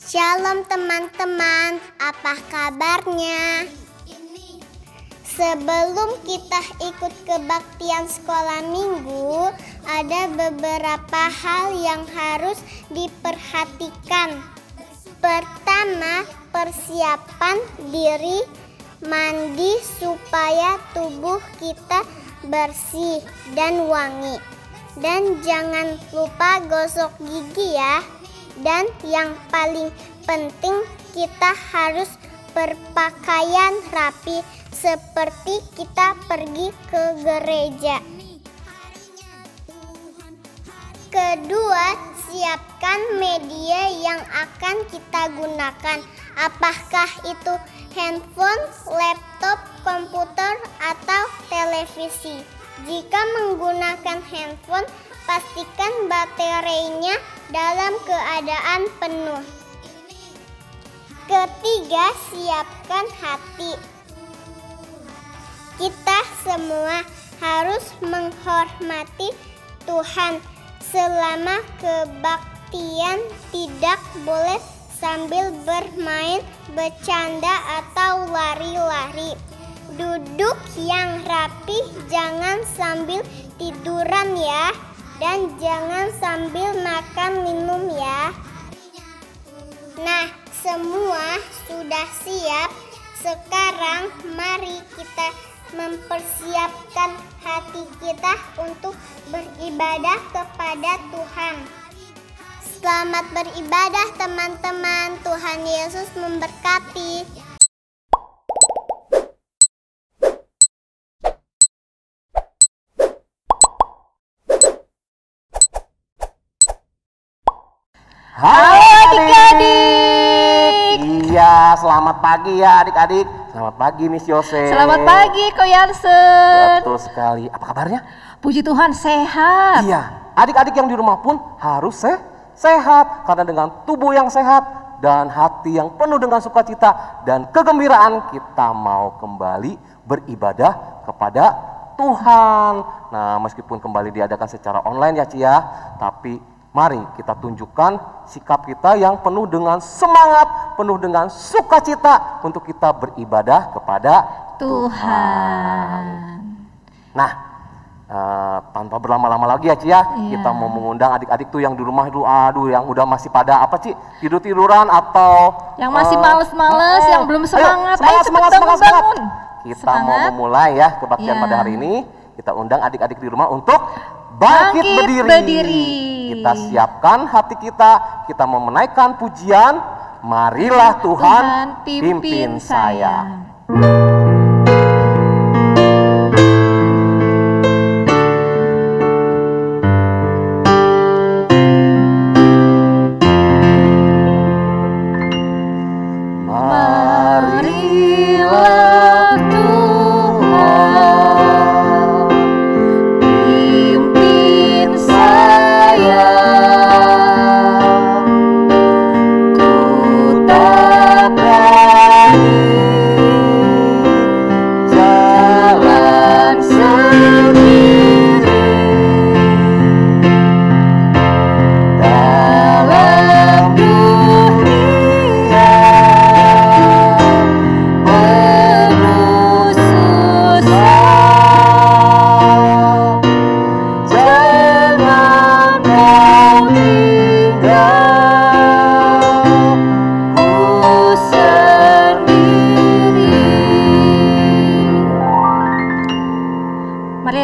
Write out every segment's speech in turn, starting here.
Shalom teman-teman, apa kabarnya? Sebelum kita ikut kebaktian sekolah minggu, ada beberapa hal yang harus diperhatikan. Pertama, persiapan diri, mandi supaya tubuh kita bersih dan wangi. Dan jangan lupa gosok gigi ya. Dan yang paling penting, kita harus berpakaian rapi seperti kita pergi ke gereja. Kedua, siapkan media yang akan kita gunakan. Apakah itu handphone, laptop, komputer, atau televisi? Jika menggunakan handphone, pastikan baterainya dalam keadaan penuh. Ketiga, siapkan hati. Kita semua harus menghormati Tuhan. Selama kebaktian tidak boleh sambil bermain, bercanda, atau lari-lari. Duduk yang rapi, jangan sambil tiduran ya. Dan jangan sambil makan minum ya. Nah, semua sudah siap. Sekarang mari kita mempersiapkan hati kita untuk beribadah kepada Tuhan. Selamat beribadah teman-teman. Tuhan Yesus memberkati. Halo adik-adik. Iya, selamat pagi ya adik-adik. Selamat pagi Miss Yose. Selamat pagi Ko Yansen. Betul sekali. Apa kabarnya? Puji Tuhan sehat. Iya, adik-adik yang di rumah pun harus sehat. Karena dengan tubuh yang sehat dan hati yang penuh dengan sukacita dan kegembiraan, kita mau kembali beribadah kepada Tuhan. Nah, meskipun kembali diadakan secara online ya Ci ya, tapi mari kita tunjukkan sikap kita yang penuh dengan semangat, penuh dengan sukacita untuk kita beribadah kepada Tuhan. Nah, tanpa berlama-lama lagi ya Ci ya, kita mau mengundang adik-adik tuh yang di rumah itu, yang udah masih pada apa Ci, tidur-tiduran atau yang masih males-males, yang belum semangat. Ayo, semangat. Bangun. Kita mau memulai ya kebaktian pada hari ini. Kita undang adik-adik di rumah untuk bangkit berdiri. Kita siapkan hati kita mau menaikkan pujian. Marilah Tuhan pimpin saya.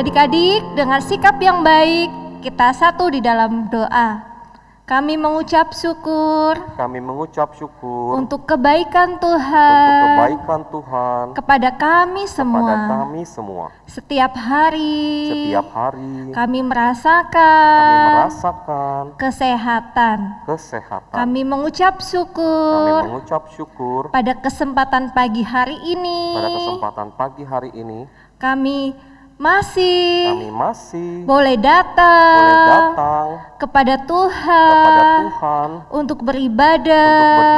Adik-adik, dengan sikap yang baik, kita satu di dalam doa. Kami mengucap syukur. Untuk kebaikan Tuhan. Kepada kami semua. Setiap hari. Kami merasakan. Kesehatan. Kami mengucap syukur. Pada kesempatan pagi hari ini. Kami masih boleh boleh datang datang kepada kepada Tuhan Tuhan untuk untuk beribadah,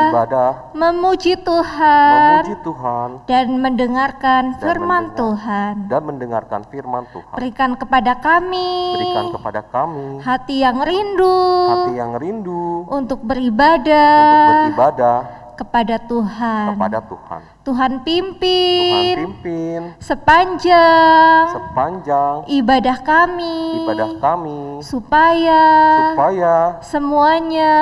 beribadah, memuji Tuhan, memuji Tuhan, dan mendengarkan dan firman mendengar- Tuhan. dan mendengarkan firman Tuhan. Berikan kepada kami Berikan kepada kami hati yang rindu hati yang rindu untuk untuk beribadah beribadah kepada Tuhan. kepada Tuhan. Tuhan Tuhan pimpin pimpin sepanjang sepanjang ibadah kami ibadah kami supaya supaya semuanya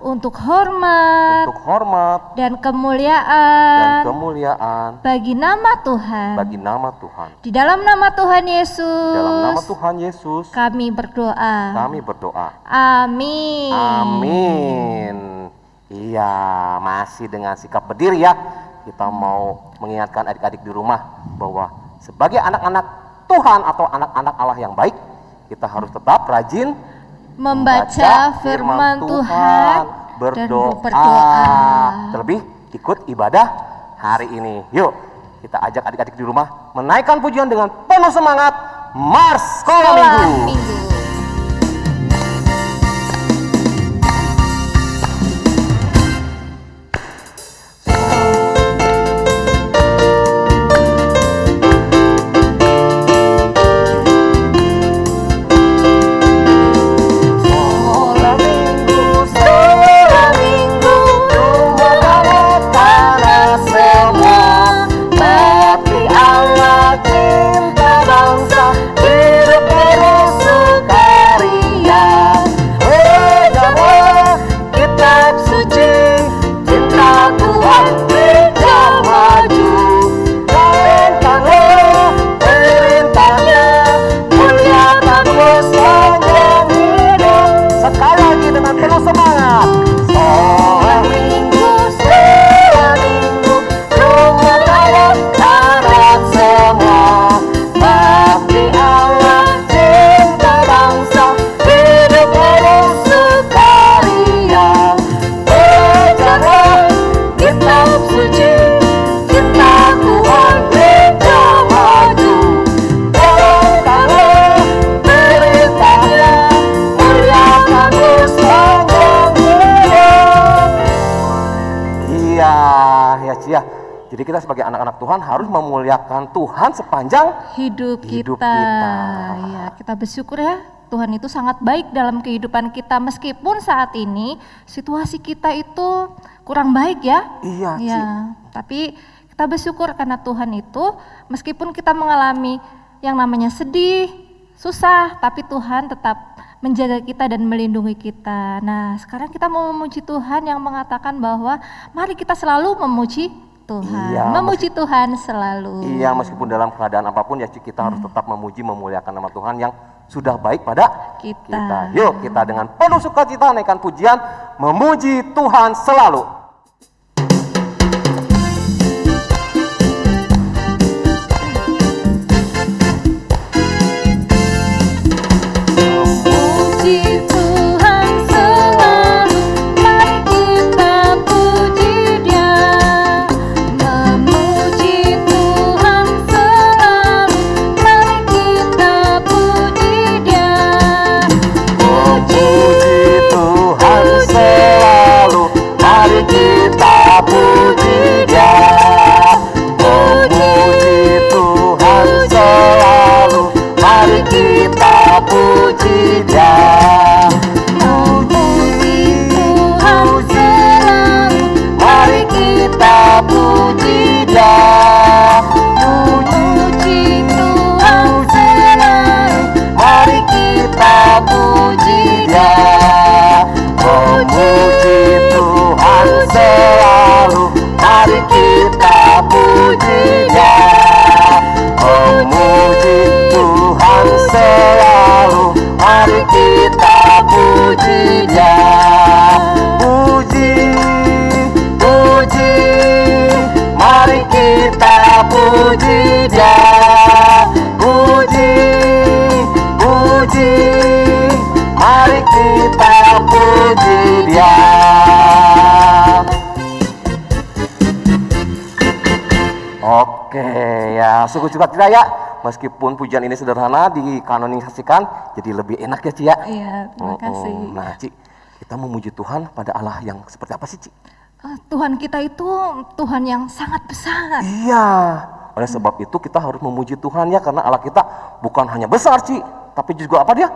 untuk untuk hormat dan dan kemuliaan kemuliaan bagi nama Tuhan. bagi nama Tuhan. Di dalam nama Tuhan Yesus, Dalam nama Tuhan Yesus kami berdoa. kami berdoa. Amin. Amin. Iya, masih dengan sikap berdiri ya. Kita mau mengingatkan adik-adik di rumah bahwa sebagai anak-anak Tuhan atau anak-anak Allah yang baik, kita harus tetap rajin Membaca firman Tuhan dan berdoa. Terlebih ikut ibadah hari ini. Yuk, kita ajak adik-adik di rumah menaikkan pujian dengan penuh semangat. Mars Sekolah Minggu. Sekolah Minggu, sekolah Minggu, rumah anak-anak semua, bakti Allah, cinta bangsa, hidup terus sukaria. Bersama kitab suci, cinta Tuhan tidak maju. Jalankanlah perintahnya, muliakan sepanjang hidup. Sekali lagi dengan penuh semangat. Sekolah Minggu, rumah anak-anak semua, bakti Allah, cinta bangsa, hidup terus sukaria. Belajarlah kitab suci, cinta Tuhan tidak maju. Jalankanlah perintahnya, muliakan sepanjang hidup. Iya, ya Cia. Jadi kita sebagai anak-anak Tuhan harus memuliakan Tuhan sepanjang Hidup Hidup kita. kita. Ya, kita bersyukur ya. Tuhan itu sangat baik dalam kehidupan kita meskipun saat ini situasi kita itu kurang baik ya. Iya, Ci. Ya, tapi kita bersyukur karena Tuhan itu meskipun kita mengalami yang namanya sedih, susah, tapi Tuhan tetap menjaga kita dan melindungi kita. Nah, sekarang kita mau memuji Tuhan yang mengatakan bahwa mari kita selalu memuji Tuhan. Iya, Memuji Tuhan selalu. Iya, meskipun dalam keadaan apapun ya Ci, kita harus tetap memuji, memuliakan nama Tuhan yang sudah baik pada Kita. Yuk kita dengan penuh sukacita naikkan pujian, memuji Tuhan selalu. Memuji Tuhan selalu, mari kita puji Dia. Memuji Tuhan selalu, mari kita puji Dia. Puji Tuhan selalu, mari kita puji Dia. Memuji Tuhan selalu, mari kita puji Dia. Memuji Tuhan selalu, Mari kita puji Dia. memuji Tuhan selalu, Mari kita puji Dia. Memuji Tuhan selalu, mari kita puji Dia. Memuji Tuhan selalu, mari kita puji Dia. Puji, puji, mari kita puji Dia. Puji, puji, mari kita puji Dia. Oke ya, sungguh sukacita ya Meskipun pujian ini sederhana dikanonisasikan jadi lebih enak ya Ci ya. Iya, terima kasih. Nah Ci, kita memuji Tuhan pada Allah yang seperti apa sih Ci? Tuhan kita itu Tuhan yang sangat besar. Iya, oleh sebab itu kita harus memuji Tuhan ya, karena Allah kita bukan hanya besar Ci, tapi juga apa dia?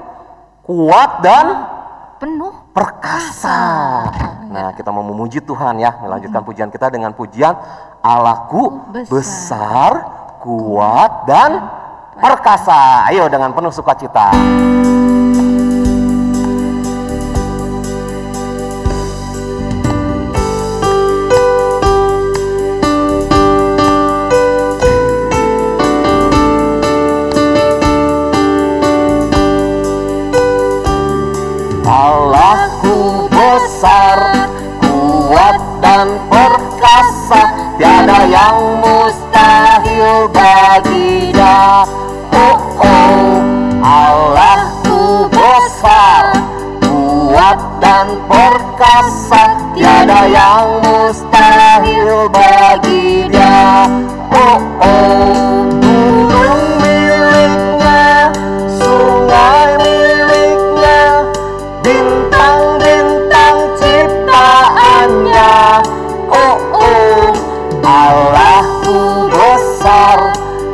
Kuat dan Penuh perkasa. Nah, kita mau memuji Tuhan ya, melanjutkan pujian kita dengan pujian Allahku besar, kuat dan perkasa. Ayo dengan penuh sukacita. Allahku besar, kuat dan perkasa, tiada yang mustahil bagi Dia. Oh oh, Allahku besar, kuat dan perkasa, tiada yang mustahil bagi Dia. Oh oh, gunung miliknya, sungai miliknya, bintang-bintang ciptaannya. Oh oh, Allahku besar,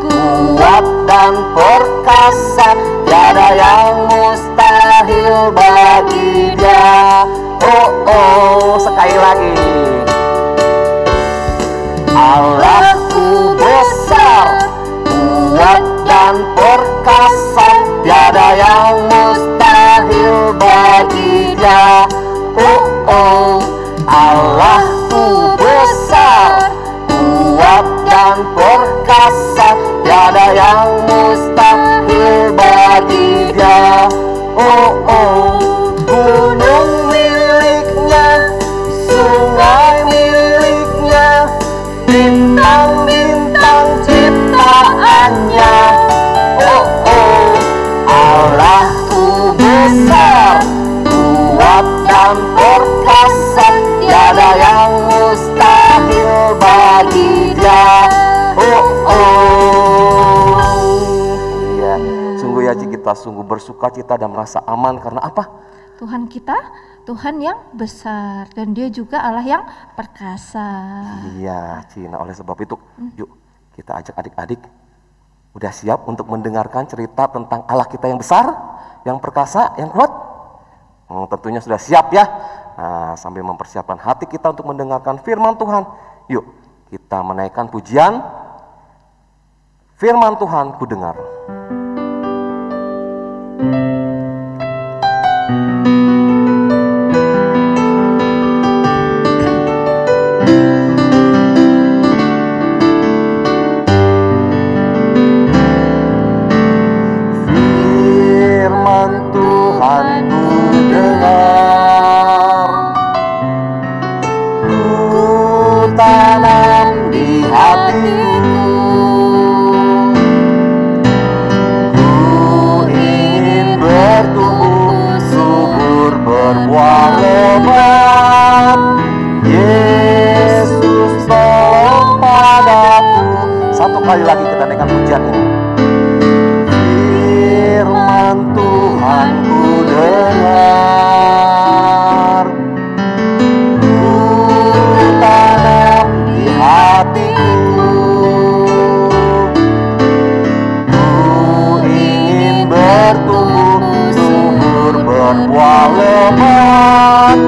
kuat dan perkasa, tiada yang mustahil bagi Dia. Oh oh, sekali lagi. Allahku besar, kuat dan perkasa, tiada yang mustahil bagi Dia. Oh oh, Allahku besar, kuat dan perkasa, tiada yang mustahil bagi Dia. Oh oh, gunung miliknya, sungai miliknya, bintang-bintang ciptaannya. Oh oh, Allahku besar, kuat dan perkasa, tiada yang mustahil bagi Dia. Oh oh. Iya, sungguh ya Ci, kita sungguh bersuka cita dan merasa aman karena apa? Tuhan kita, Tuhan yang besar, dan Dia juga Allah yang perkasa. Iya Ci, nah oleh sebab itu yuk kita ajak adik-adik, udah siap untuk mendengarkan cerita tentang Allah kita yang besar, yang perkasa, yang kuat? Tentunya sudah siap ya. Nah, sambil mempersiapkan hati kita untuk mendengarkan firman Tuhan, yuk kita menaikkan pujian firman Tuhan ku dengar. Firman Tuhan ku dengar, ku tanam di hatiku, ku ingin bertumbuh subur berbuah lebat. Yesus tolong padaku. Satu kali lagi kita naikkan pujian ini. Firman Tuhan ku dengar, ku tanam di hatiku, ku ingin bertumbuh subur berbuah lebat.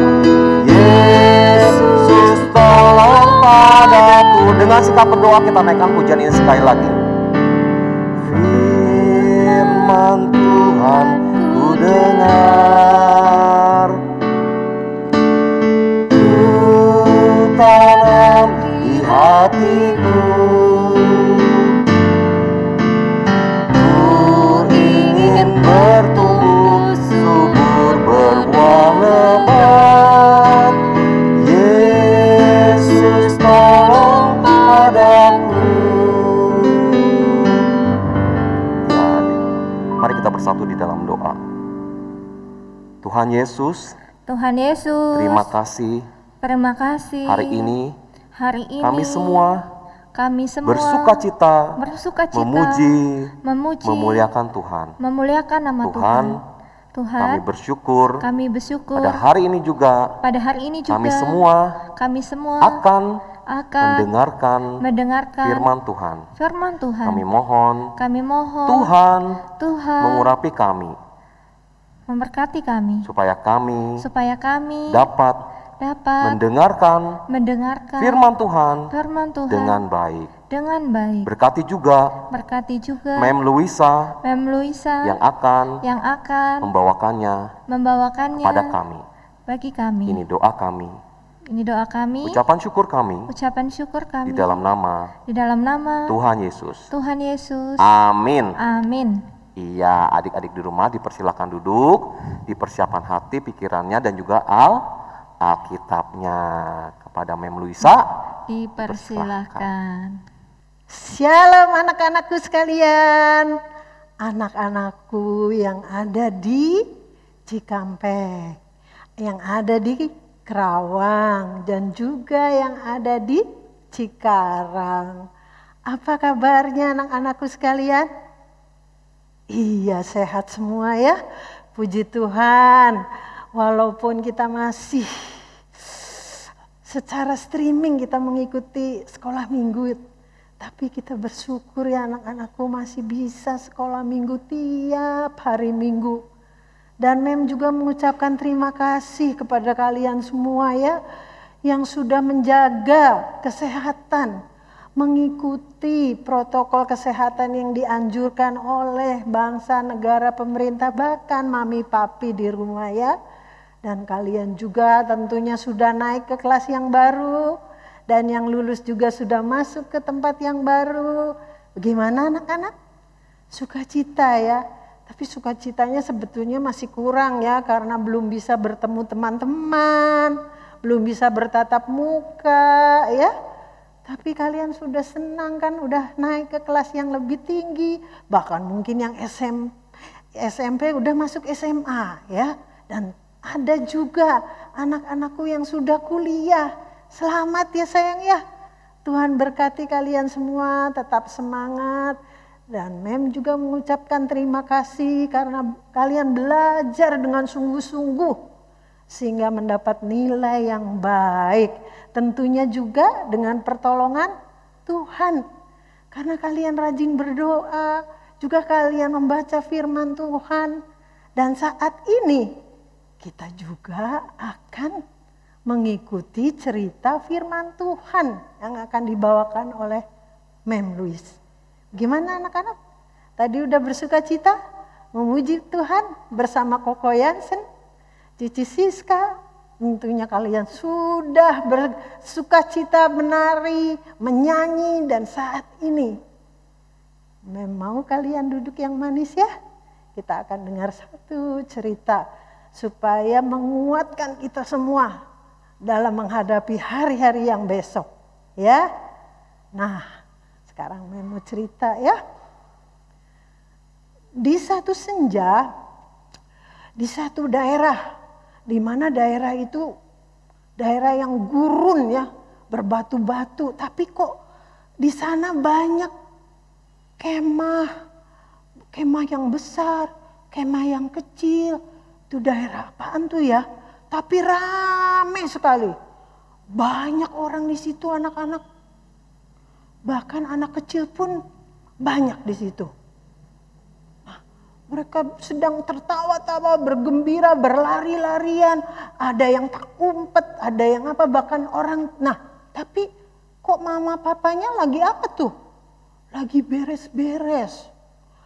Yesus tolong padaku. Dengan sikap berdoa kita naikkan pujian ini sekali lagi. Firman Tuhan ku dengar, ku tanam di hatiku, ku ingin bertumbuh subur berbuah lebat. Yesus tolong padaku. Mari kita bersatu di dalam doa. Tuhan Yesus, Tuhan Yesus, terima kasih terima kasih. hari ini Hari ini kami semua kami semua bersukacita, bersukacita, memuji, memuji, memuliakan Tuhan. memuliakan nama Tuhan. Kami bersyukur kami bersyukur pada hari ini juga kami semua akan mendengarkan firman Tuhan. Kami mohon Tuhan mengurapi kami, memberkati kami, supaya kami dapat mendengarkan firman Tuhan dengan baik. Berkati juga Mem Luisa yang akan membawakannya kepada kami. bagi kami. Ini doa kami. Ucapan syukur kami. Di dalam nama Tuhan Yesus. Amin. Iya, adik-adik di rumah dipersilakan duduk, dipersiapkan hati, pikirannya, dan juga Alkitabnya. Kepada Mem Luisa Dipersilakan. Shalom anak-anakku sekalian, anak-anakku yang ada di Cikampek, yang ada di Kerawang, dan juga yang ada di Cikarang. Apa kabarnya anak-anakku sekalian? Iya, sehat semua ya, puji Tuhan. Walaupun kita masih secara streaming kita mengikuti sekolah minggu, tapi kita bersyukur ya anak-anakku masih bisa sekolah minggu tiap hari Minggu. Dan Mem juga mengucapkan terima kasih kepada kalian semua ya, yang sudah menjaga kesehatan, mengikuti protokol kesehatan yang dianjurkan oleh bangsa, negara, pemerintah, bahkan mami papi di rumah ya. Dan kalian juga tentunya sudah naik ke kelas yang baru, dan yang lulus juga sudah masuk ke tempat yang baru. Bagaimana anak-anak? Sukacita ya, tapi sukacitanya sebetulnya masih kurang ya, karena belum bisa bertemu teman-teman, belum bisa bertatap muka ya. Tapi kalian sudah senang kan, udah naik ke kelas yang lebih tinggi, bahkan mungkin yang SMP udah masuk SMA ya. Dan ada juga anak-anakku yang sudah kuliah. Selamat ya sayang ya. Tuhan berkati kalian semua, tetap semangat. Dan Mem juga mengucapkan terima kasih karena kalian belajar dengan sungguh-sungguh sehingga mendapat nilai yang baik. Tentunya juga dengan pertolongan Tuhan. Karena kalian rajin berdoa, juga kalian membaca firman Tuhan. Dan saat ini kita juga akan mengikuti cerita firman Tuhan yang akan dibawakan oleh Mem Luis. Gimana anak-anak? Tadi udah bersukacita memuji Tuhan bersama Koko Yansen, Cici Siska. Tentunya kalian sudah bersukacita menari, menyanyi, dan saat ini Mem mau kalian duduk yang manis ya. Kita akan dengar satu cerita supaya menguatkan kita semua dalam menghadapi hari-hari yang besok ya. Nah, sekarang Mem mau cerita ya. Di satu senja, di satu daerah, di mana daerah itu daerah yang gurun ya, berbatu-batu, tapi kok di sana banyak kemah yang besar, kemah yang kecil. Itu daerah apaan tuh ya? Tapi rame sekali. Banyak orang di situ, anak-anak. Bahkan anak kecil pun banyak di situ. Nah, mereka sedang tertawa-tawa, bergembira, berlari-larian. Ada yang tak umpet, ada yang apa, bahkan orang. Nah, tapi kok mama papanya lagi apa tuh? Lagi beres-beres.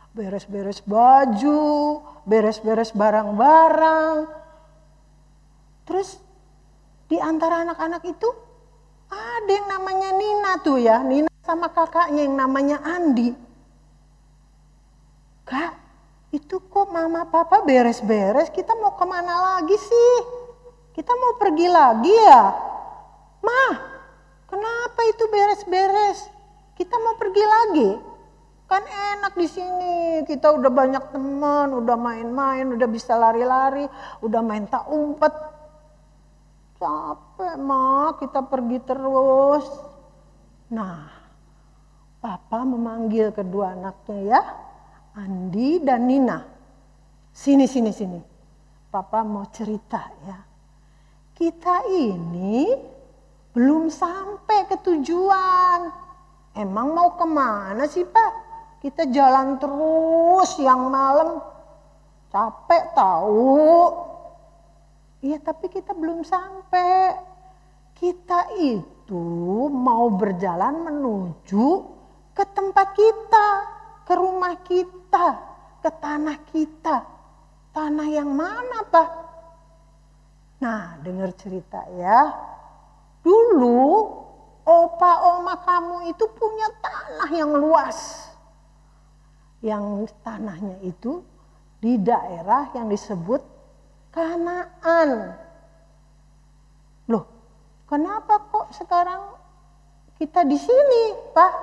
Beres-beres baju, beres-beres barang-barang. Terus di antara anak-anak itu ada yang namanya Nina tuh ya. Nina sama kakaknya yang namanya Andi. Kak, itu kok mama papa beres-beres, kita mau kemana lagi sih? Kita mau pergi lagi ya? Mah, kenapa itu beres-beres? Kita mau pergi lagi? Kan enak di sini, kita udah banyak teman, udah main-main, udah bisa lari-lari, udah main tak umpet. Capek mah kita pergi terus. Nah, Papa memanggil kedua anaknya ya, Andi dan Nina. Sini. Papa mau cerita ya. Kita ini belum sampai ke tujuan. Emang mau kemana sih Pak? Kita jalan terus siang malam. Capek tahu. Iya tapi kita belum sampai. Kita itu mau berjalan menuju ke tempat kita, ke rumah kita, ke tanah kita. Tanah yang mana Pak? Nah dengar cerita ya. Dulu opa oma kamu itu punya tanah yang luas. Yang tanahnya itu di daerah yang disebut Kanaan. Loh, kenapa kok sekarang kita di sini, Pak?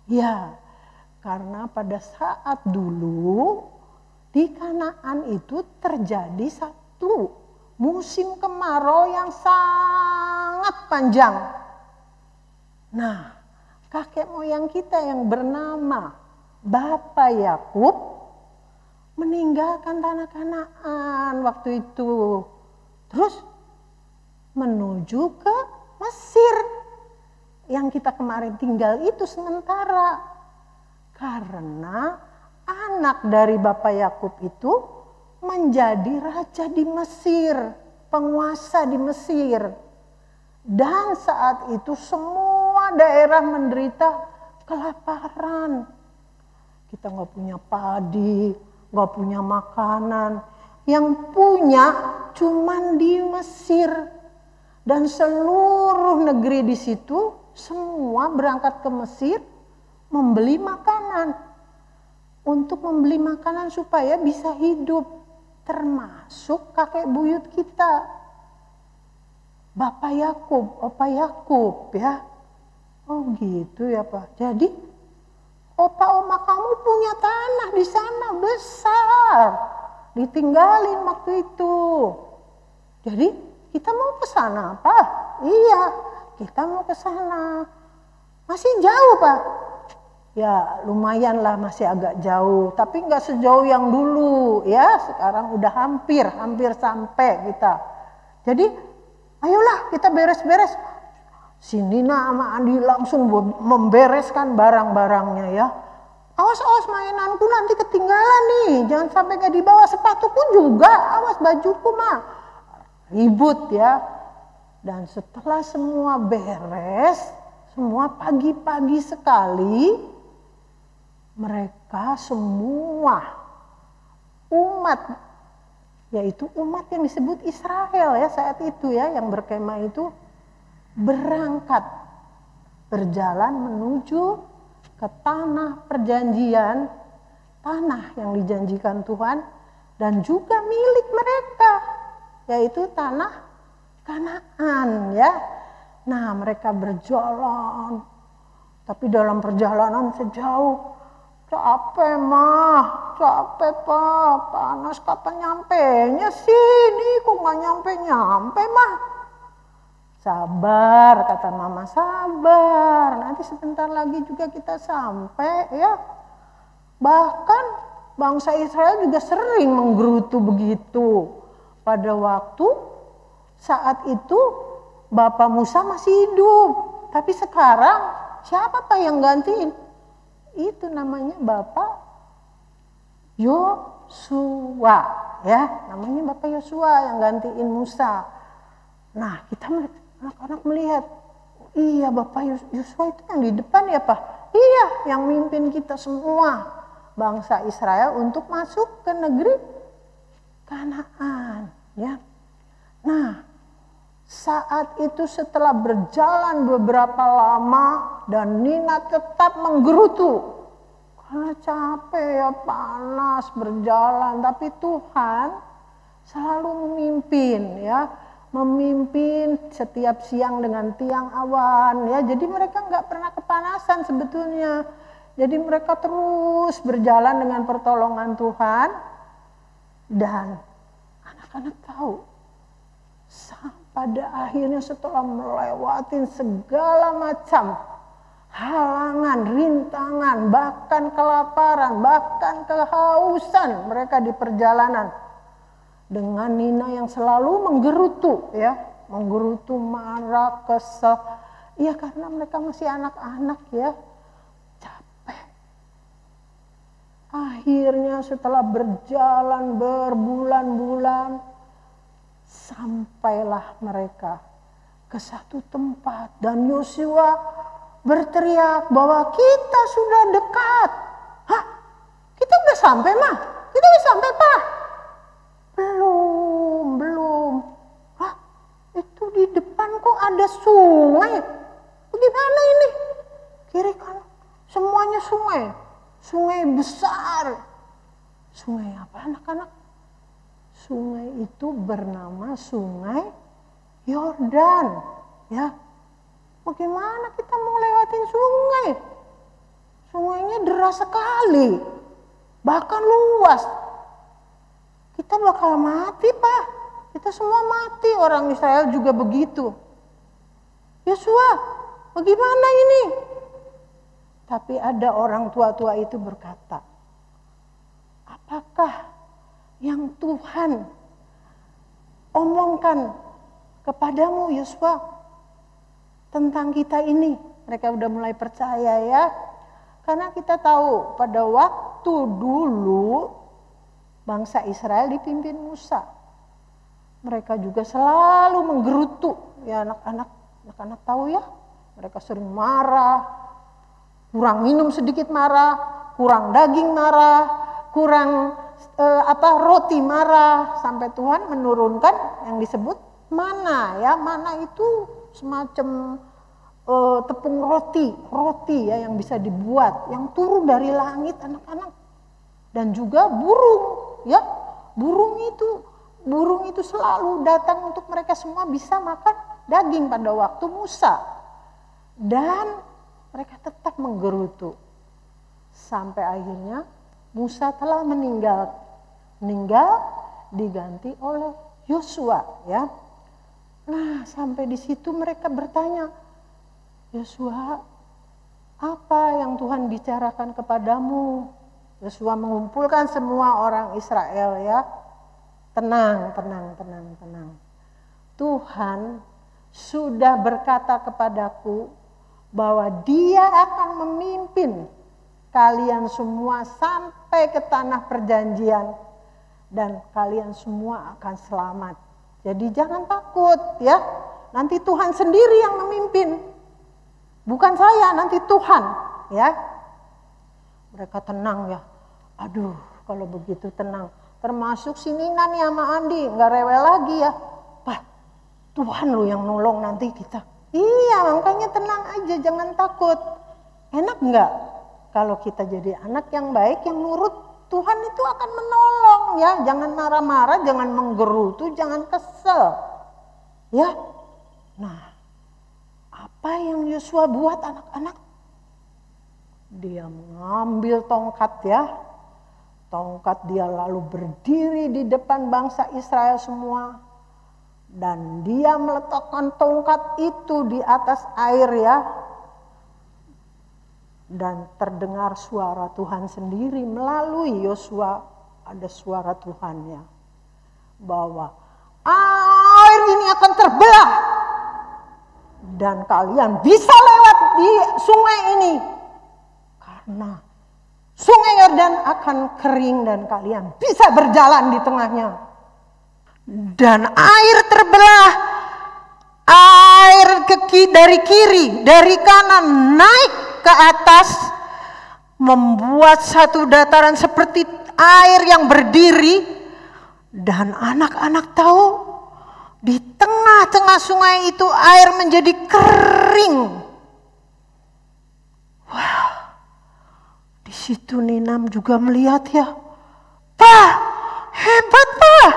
Ya, karena pada saat dulu di Kanaan itu terjadi satu musim kemarau yang sangat panjang. Nah, kakek moyang kita yang bernama Bapak Yakub meninggalkan tanah Kanaan waktu itu. Terus menuju ke Mesir yang kita kemarin tinggal itu sementara. Karena anak dari Bapak Yakub itu menjadi raja di Mesir, penguasa di Mesir. Dan saat itu semua daerah menderita kelaparan. Kita nggak punya padi, nggak punya makanan. Yang punya cuman di Mesir. Dan seluruh negeri di situ semua berangkat ke Mesir membeli makanan. Untuk membeli makanan supaya bisa hidup. Termasuk kakek buyut kita. Bapak Yakub, Opa Yakub ya. Oh gitu ya Pak. Jadi opa oma kamu punya tanah di sana besar. Ditinggalin waktu itu. Jadi kita mau ke sana Pak? Iya, kita mau ke sana. Masih jauh Pak? Ya lumayan lah masih agak jauh. Tapi nggak sejauh yang dulu ya. Sekarang udah hampir sampai kita. Jadi ayolah kita beres-beres. Si Nina sama Andi langsung membereskan barang-barangnya ya. Awas mainanku nanti ketinggalan nih. Jangan sampai gak dibawa, sepatuku juga. Awas bajuku mah. Ribut ya. Dan setelah semua beres, semua pagi-pagi sekali, mereka semua umat, yaitu umat yang disebut Israel ya saat itu ya, yang berkemah itu berangkat berjalan menuju ke tanah perjanjian, tanah yang dijanjikan Tuhan dan juga milik mereka, yaitu tanah Kanaan ya. Nah mereka berjalan, tapi dalam perjalanan sejauh, capek mah, capek Pak, panas kapan nyampenya sini, kok nggak nyampe mah. Sabar, kata mama, sabar. Nanti sebentar lagi juga kita sampai ya. Bahkan bangsa Israel juga sering menggerutu begitu. Pada waktu saat itu Bapak Musa masih hidup. Tapi sekarang siapa Pak yang gantiin? Itu namanya Bapak Yosua ya. Namanya Bapak Yosua yang gantiin Musa. Nah kita anak-anak melihat, iya Bapak Yosua itu yang di depan ya Pak? Iya, yang mimpin kita semua bangsa Israel untuk masuk ke negeri Kanaan ya. Nah saat itu setelah berjalan beberapa lama dan Nina tetap menggerutu karena capek ya, panas berjalan, tapi Tuhan selalu memimpin ya. Memimpin setiap siang dengan tiang awan ya. Jadi mereka nggak pernah kepanasan sebetulnya. Jadi mereka terus berjalan dengan pertolongan Tuhan. Dan anak-anak tahu, pada akhirnya setelah melewati segala macam halangan, rintangan, bahkan kelaparan, bahkan kehausan mereka di perjalanan. Dengan Nina yang selalu menggerutu, ya, menggerutu, marah, kesal. Ya karena mereka masih anak-anak, ya, capek. Akhirnya setelah berjalan berbulan-bulan, sampailah mereka ke satu tempat dan Yosua berteriak bahwa kita sudah dekat. Hah? Kita udah sampai, Mah? Kita udah sampai, Pak? Belum. Hah? Itu di depan kok ada sungai. Bagaimana ini? Kiri kanan semuanya sungai. Sungai besar. Sungai apa, anak-anak? Sungai itu bernama Sungai Yordan, ya. Bagaimana kita mau lewatin sungai? Sungainya deras sekali, bahkan luas. Kita bakal mati, Pak. Kita semua mati, orang Israel juga begitu. Yosua, bagaimana ini? Tapi ada orang tua-tua itu berkata, apakah yang Tuhan omongkan kepadamu, Yosua, tentang kita ini? Mereka udah mulai percaya, ya. Karena kita tahu pada waktu dulu bangsa Israel dipimpin Musa. Mereka juga selalu menggerutu, ya, anak-anak tahu, ya. Mereka sering marah, kurang minum sedikit marah, kurang daging marah, kurang roti marah, sampai Tuhan menurunkan yang disebut mana, ya. Mana itu semacam tepung roti ya, yang bisa dibuat, yang turun dari langit, anak-anak. Dan juga burung, ya. Burung itu selalu datang untuk mereka semua bisa makan daging pada waktu Musa. Dan mereka tetap menggerutu sampai akhirnya Musa telah meninggal diganti oleh Yosua, ya. Nah, sampai di situ mereka bertanya, Yosua, apa yang Tuhan bicarakan kepadamu? Yosua mengumpulkan semua orang Israel, ya. Tenang. Tuhan sudah berkata kepadaku bahwa Dia akan memimpin kalian semua sampai ke tanah perjanjian dan kalian semua akan selamat. Jadi jangan takut, ya. Nanti Tuhan sendiri yang memimpin. Bukan saya, nanti Tuhan, ya. Mereka tenang, ya. Aduh, kalau begitu tenang. Termasuk si Nina nih sama Andi, nggak rewel lagi, ya. Pak, Tuhan lo yang nolong nanti kita. Iya, makanya tenang aja, jangan takut. Enak nggak kalau kita jadi anak yang baik, yang nurut, Tuhan itu akan menolong, ya. Jangan marah-marah, jangan menggerutu, jangan kesel, ya. Nah, apa yang Yosua buat, anak-anak? Dia mengambil tongkat, ya. Tongkat dia lalu berdiri di depan bangsa Israel semua. Dan dia meletakkan tongkat itu di atas air, ya. Dan terdengar suara Tuhan sendiri melalui Yosua, ada suara Tuhannya. Bahwa air ini akan terbelah. Dan kalian bisa lewat di sungai ini. Karena Sungai Yordan akan kering dan kalian bisa berjalan di tengahnya. Dan air terbelah, air dari kiri, dari kanan naik ke atas, membuat satu dataran seperti air yang berdiri. Dan anak-anak tahu, di tengah-tengah sungai itu air menjadi kering. Wow. Di situ Ninam juga melihat, ya. Pak, hebat, Pak.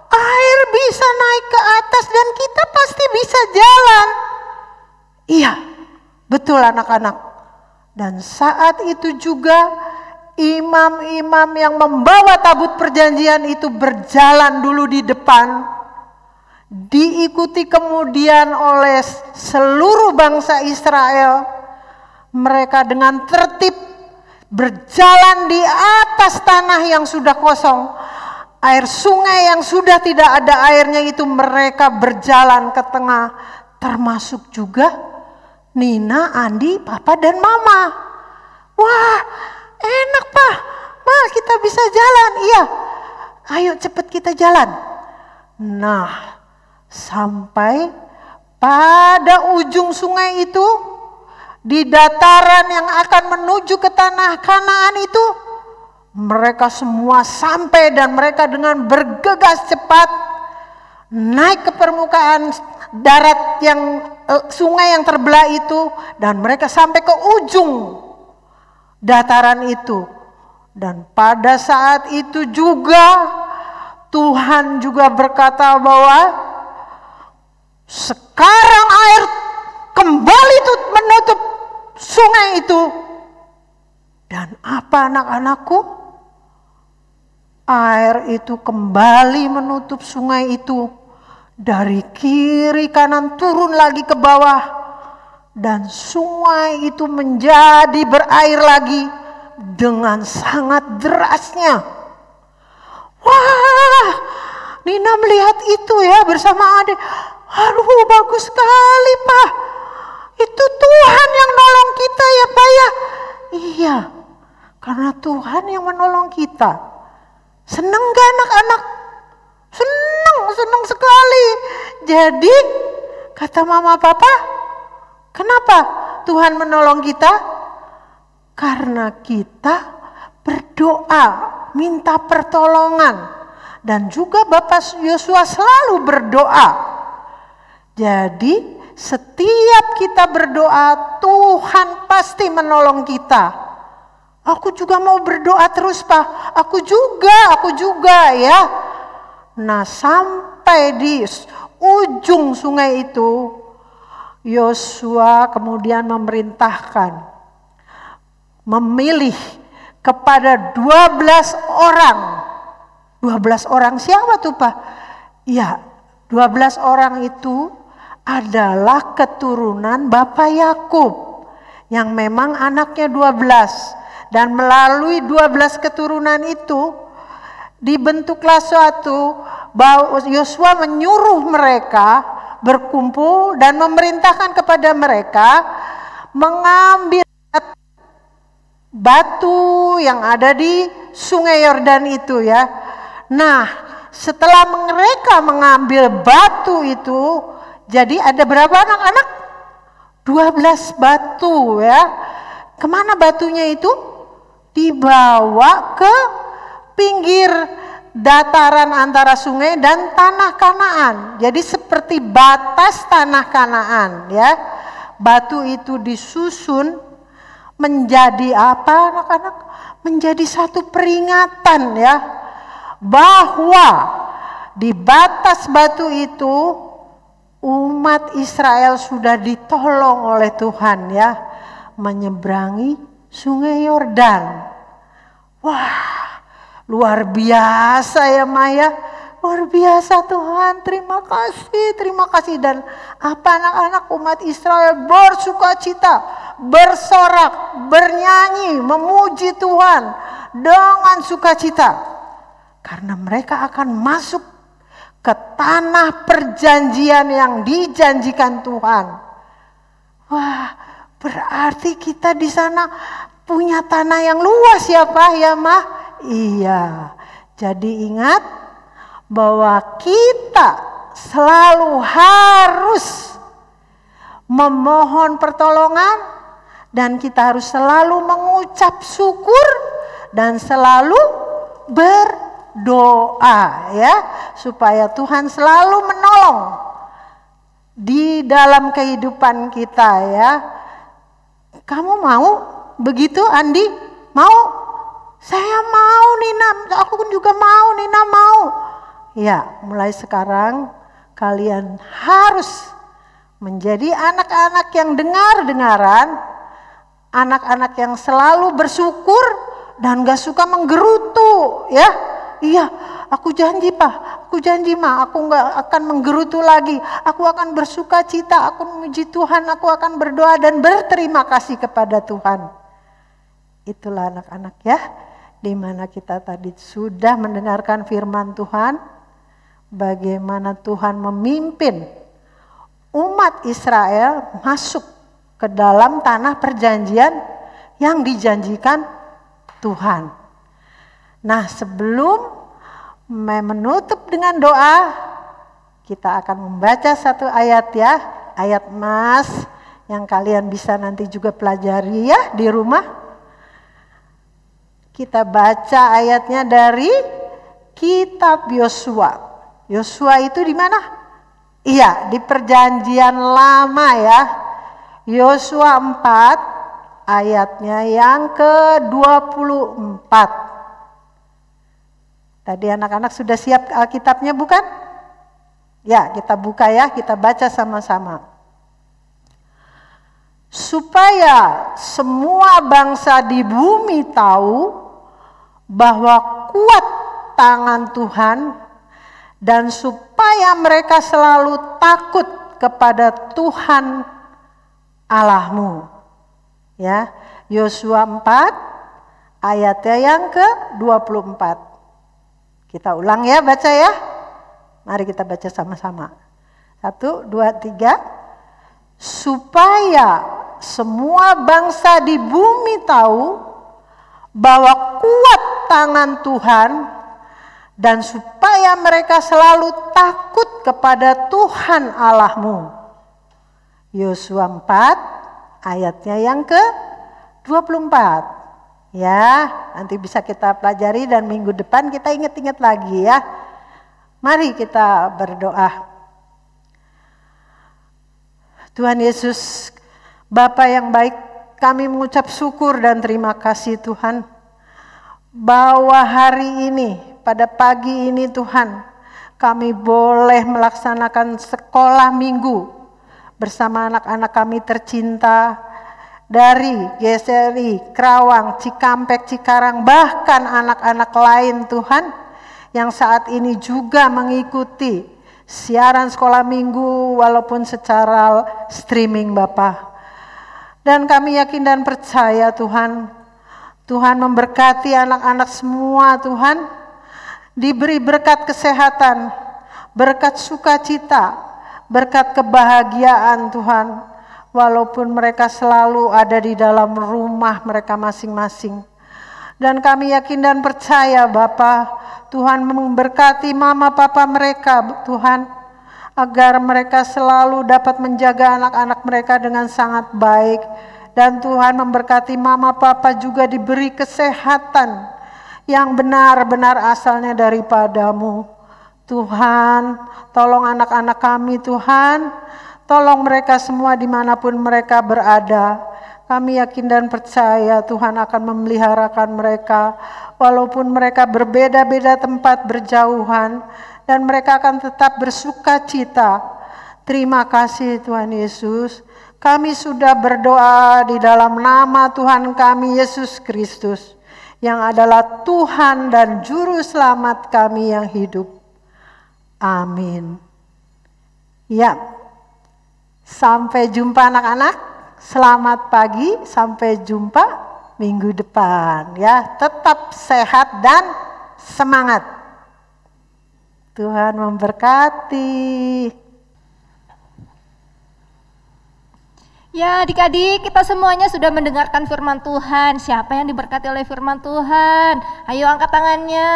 Air bisa naik ke atas dan kita pasti bisa jalan. Iya, betul anak-anak. Dan saat itu juga imam-imam yang membawa tabut perjanjian itu berjalan dulu di depan. Diikuti kemudian oleh seluruh bangsa Israel. Mereka dengan tertib berjalan di atas tanah yang sudah kosong. Air sungai yang sudah tidak ada airnya itu mereka berjalan ke tengah. Termasuk juga Nina, Andi, Papa dan Mama. Wah, enak Pak. Ma, kita bisa jalan. Iya, ayo cepet kita jalan. Nah, sampai pada ujung sungai itu, di dataran yang akan menuju ke tanah Kanaan itu, mereka semua sampai dan mereka dengan bergegas cepat naik ke permukaan darat yang sungai yang terbelah itu, dan mereka sampai ke ujung dataran itu. Dan pada saat itu juga Tuhan juga berkata bahwa sekarang air kembali itu menutup sungai itu. Dan apa anak-anakku? Air itu kembali menutup sungai itu. Dari kiri kanan turun lagi ke bawah. Dan sungai itu menjadi berair lagi dengan sangat derasnya. Wah, Nina melihat itu ya bersama adik. Aduh, bagus sekali Pak. Itu Tuhan yang nolong kita ya Pak ya. Iya, karena Tuhan yang menolong kita. Seneng gak anak-anak? Seneng sekali. Jadi kata Mama Papa, kenapa Tuhan menolong kita? Karena kita berdoa, minta pertolongan. Dan juga Bapak Yosua selalu berdoa. Jadi setiap kita berdoa, Tuhan pasti menolong kita. Aku juga mau berdoa terus Pak. Aku juga ya. Nah, sampai di ujung sungai itu, Yosua kemudian memerintahkan, memilih kepada 12 orang. 12 orang siapa tuh Pak? Ya, 12 orang itu adalah keturunan Bapak Yakub yang memang anaknya 12. Dan melalui 12 keturunan itu dibentuklah suatu, Yosua menyuruh mereka berkumpul dan memerintahkan kepada mereka mengambil batu yang ada di Sungai Yordan itu ya. Nah, setelah mereka mengambil batu itu, jadi ada berapa anak-anak? 12 batu ya. Kemana batunya itu? Dibawa ke pinggir dataran antara sungai dan tanah Kanaan. Jadi seperti batas tanah Kanaan ya. Batu itu disusun menjadi apa anak-anak? Menjadi satu peringatan ya, bahwa di batas batu itu umat Israel sudah ditolong oleh Tuhan ya, menyeberangi Sungai Yordan. Wah, luar biasa ya Maya, luar biasa Tuhan. Terima kasih. Dan apa anak-anak umat Israel bersukacita, bersorak, bernyanyi, memuji Tuhan dengan sukacita. Karena mereka akan masuk ke tanah perjanjian yang dijanjikan Tuhan. Wah, berarti kita di sana punya tanah yang luas ya Pak ya Mah? Iya. Jadi ingat bahwa kita selalu harus memohon pertolongan dan kita harus selalu mengucap syukur dan selalu berdoa ya, supaya Tuhan selalu menolong di dalam kehidupan kita ya. Kamu mau begitu Andi? Mau? Saya mau Nina, aku juga mau, Nina mau. Ya, mulai sekarang kalian harus menjadi anak-anak yang dengar-dengaran, anak-anak yang selalu bersyukur dan gak suka menggerutu ya. Iya, aku janji Pak, Aku janji aku nggak akan menggerutu lagi. Aku akan bersuka cita, aku memuji Tuhan, aku akan berdoa dan berterima kasih kepada Tuhan. Itulah anak-anak ya, di mana kita tadi sudah mendengarkan firman Tuhan, bagaimana Tuhan memimpin umat Israel masuk ke dalam tanah perjanjian yang dijanjikan Tuhan. Nah, sebelum menutup dengan doa, kita akan membaca satu ayat ya, ayat Mas yang kalian bisa nanti juga pelajari ya di rumah. Kita baca ayatnya dari kitab Yosua. Yosua itu di mana? Iya, di perjanjian lama ya. Yosua 4 ayatnya yang ke-24. Tadi anak-anak sudah siap Alkitabnya bukan? Ya, kita buka ya, kita baca sama-sama. Supaya semua bangsa di bumi tahu bahwa kuat tangan Tuhan, dan supaya mereka selalu takut kepada Tuhan Allahmu. Ya, Yosua 4 ayatnya yang ke-24. Kita ulang ya, baca ya. Mari kita baca sama-sama. 1, 2, 3. Supaya semua bangsa di bumi tahu bahwa kuat tangan Tuhan, dan supaya mereka selalu takut kepada Tuhan Allahmu. Yosua 4 ayatnya yang ke-24. Ya, nanti bisa kita pelajari dan minggu depan kita ingat-ingat lagi ya. Mari kita berdoa. Tuhan Yesus, Bapa yang baik, kami mengucap syukur dan terima kasih Tuhan, bahwa hari ini, pada pagi ini Tuhan, kami boleh melaksanakan sekolah minggu bersama anak-anak kami tercinta, dari GSRI, Kerawang, Cikampek, Cikarang, bahkan anak-anak lain Tuhan, yang saat ini juga mengikuti siaran sekolah minggu walaupun secara streaming Bapa. Dan kami yakin dan percaya Tuhan, Tuhan memberkati anak-anak semua Tuhan, diberi berkat kesehatan, berkat sukacita, berkat kebahagiaan Tuhan, walaupun mereka selalu ada di dalam rumah mereka masing-masing. Dan kami yakin dan percaya Bapa, Tuhan memberkati mama papa mereka Tuhan, agar mereka selalu dapat menjaga anak-anak mereka dengan sangat baik. Dan Tuhan memberkati mama papa juga diberi kesehatan yang benar-benar asalnya daripadamu. Tuhan, tolong anak-anak kami Tuhan, tolong mereka semua dimanapun mereka berada. Kami yakin dan percaya Tuhan akan memeliharakan mereka, walaupun mereka berbeda-beda tempat berjauhan, dan mereka akan tetap bersuka cita. Terima kasih Tuhan Yesus. Kami sudah berdoa di dalam nama Tuhan kami Yesus Kristus, yang adalah Tuhan dan Juru Selamat kami yang hidup. Amin. Ya. Sampai jumpa anak-anak, selamat pagi, sampai jumpa minggu depan ya. Tetap sehat dan semangat. Tuhan memberkati. Ya adik-adik, kita semuanya sudah mendengarkan firman Tuhan. Siapa yang diberkati oleh firman Tuhan? Ayo angkat tangannya.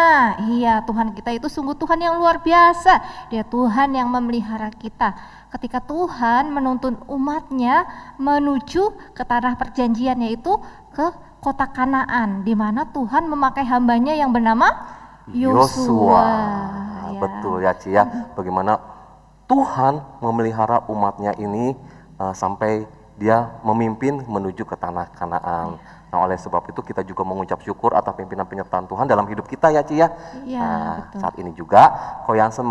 Iya, Tuhan kita itu sungguh Tuhan yang luar biasa. Dia Tuhan yang memelihara kita. Ketika Tuhan menuntun umatnya menuju ke tanah perjanjian, yaitu ke kota Kanaan, di mana Tuhan memakai hambanya yang bernama Yosua. Ya. Betul ya Ci ya, bagaimana Tuhan memelihara umatnya ini sampai dia memimpin menuju ke tanah Kanaan. Nah, oleh sebab itu kita juga mengucap syukur atas pimpinan penyertaan Tuhan dalam hidup kita ya Ci ya. Nah, saat ini juga Koyansen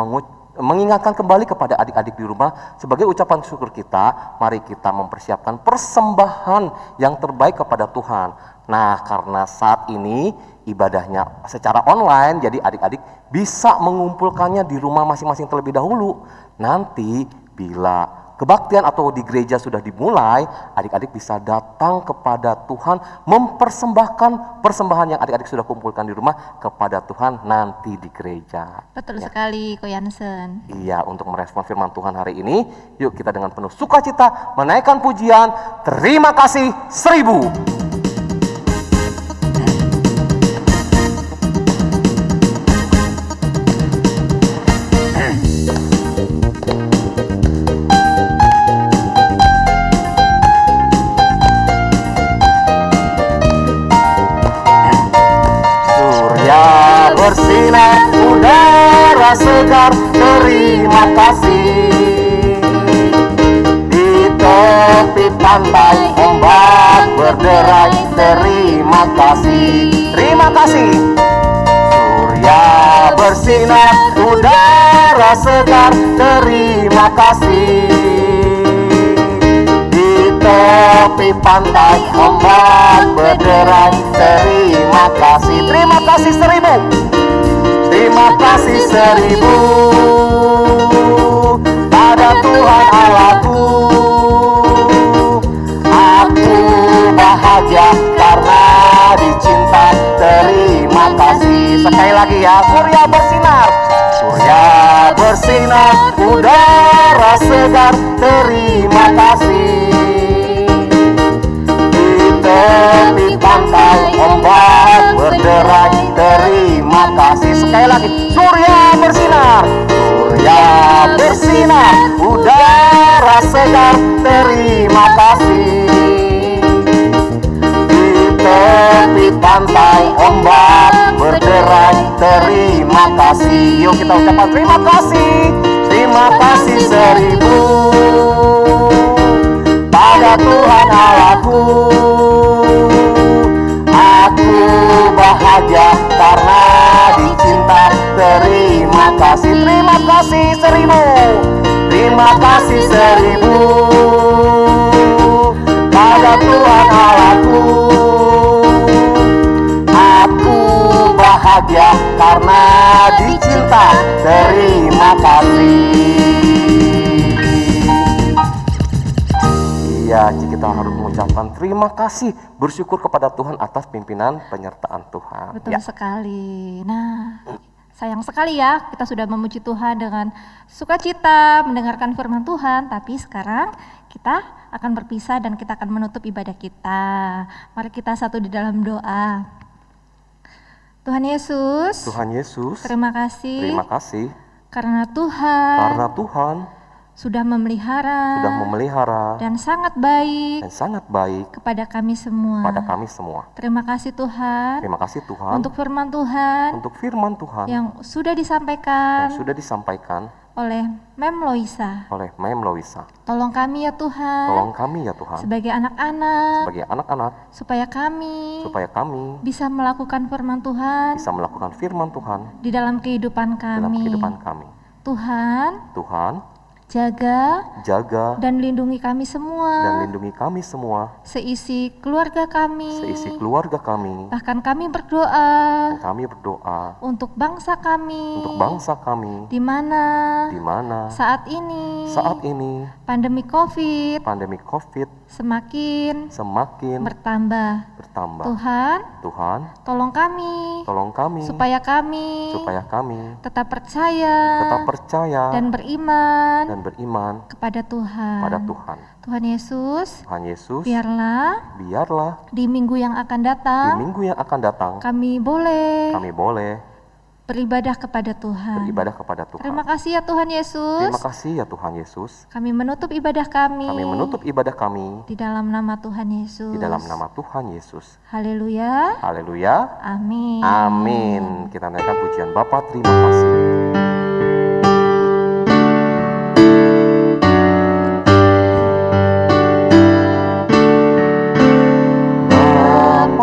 mengingatkan kembali kepada adik-adik di rumah, sebagai ucapan syukur kita, mari kita mempersiapkan persembahan yang terbaik kepada Tuhan. Nah, karena saat ini ibadahnya secara online, jadi adik-adik bisa mengumpulkannya di rumah masing-masing terlebih dahulu. Nanti bila kebaktian atau di gereja sudah dimulai, adik-adik bisa datang kepada Tuhan, mempersembahkan persembahan yang adik-adik sudah kumpulkan di rumah kepada Tuhan nanti di gereja. Betul sekali, Ko Yansen. Iya, untuk merespon firman Tuhan hari ini, yuk kita dengan penuh sukacita menaikkan pujian, terima kasih 1000. Bersinar, udara segar, terima kasih. Di tepi pantai, ombak berderai, terima kasih. Terima kasih. Surya bersinar, udara segar, terima kasih. Di tepi pantai, ombak berderai, terima kasih. Terima kasih 1000. Terima kasih 1000 pada Tuhan Allahku. Aku bahagia karena dicinta. Terima kasih. Sekali lagi ya, surya bersinar. Surya bersinar, udara segar. Terima kasih. Di tepi pantai, ombak berderai. Terima kasih. Sekali lagi, surya bersinar. Surya bersinar, udara segar. Terima kasih. Di tepi pantai, ombak berderai. Terima kasih. Yuk kita ucapkan terima kasih. Terima kasih 1000 pada Tuhan Allahku. Aku bahagia karena dicinta. Terima kasih. Terima kasih 1000. Terima kasih 1000 pada Tuhan Allahku. Aku bahagia karena dicinta. Terima kasih. Iya, kita harus mengucapkan terima kasih, bersyukur kepada Tuhan atas pimpinan penyertaan Tuhan. Betul sekali. Nah, sayang sekali ya, kita sudah memuji Tuhan dengan sukacita, mendengarkan firman Tuhan, tapi sekarang kita akan berpisah dan kita akan menutup ibadah kita. Mari kita satu di dalam doa. Tuhan Yesus, terima kasih karena Tuhan sudah memelihara dan sangat baik kepada kami semua. Terima kasih Tuhan untuk firman Tuhan yang sudah disampaikan oleh Mem Loisa. Tolong kami ya Tuhan, sebagai anak-anak, supaya kami bisa melakukan firman Tuhan di dalam kehidupan kami. Tuhan, jaga dan lindungi kami semua, seisi keluarga kami. Bahkan kami berdoa untuk bangsa kami, di mana saat ini pandemi COVID semakin bertambah. Tuhan, tolong kami supaya kami tetap percaya dan beriman kepada Tuhan. Tuhan Yesus, biarlah di minggu yang akan datang kami boleh beribadah kepada Tuhan. Terima kasih ya Tuhan Yesus. Kami menutup ibadah kami di dalam nama Tuhan Yesus. Haleluya. Amin. Kita naikkan pujian Bapa, terima kasih. Terima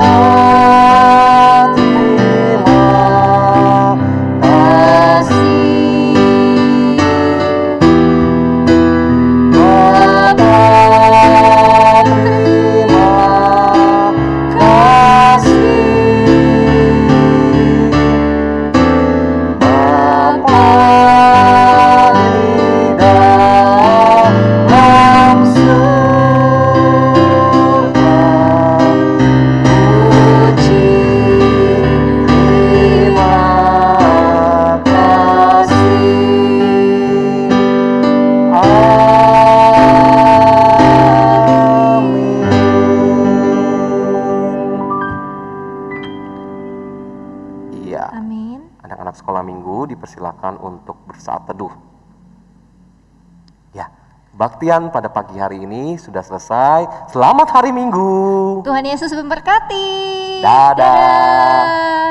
kasih. gunakan untuk bersaat teduh. Ya, kebaktian pada pagi hari ini sudah selesai. Selamat hari Minggu. Tuhan Yesus memberkati. Dadah. Dadah.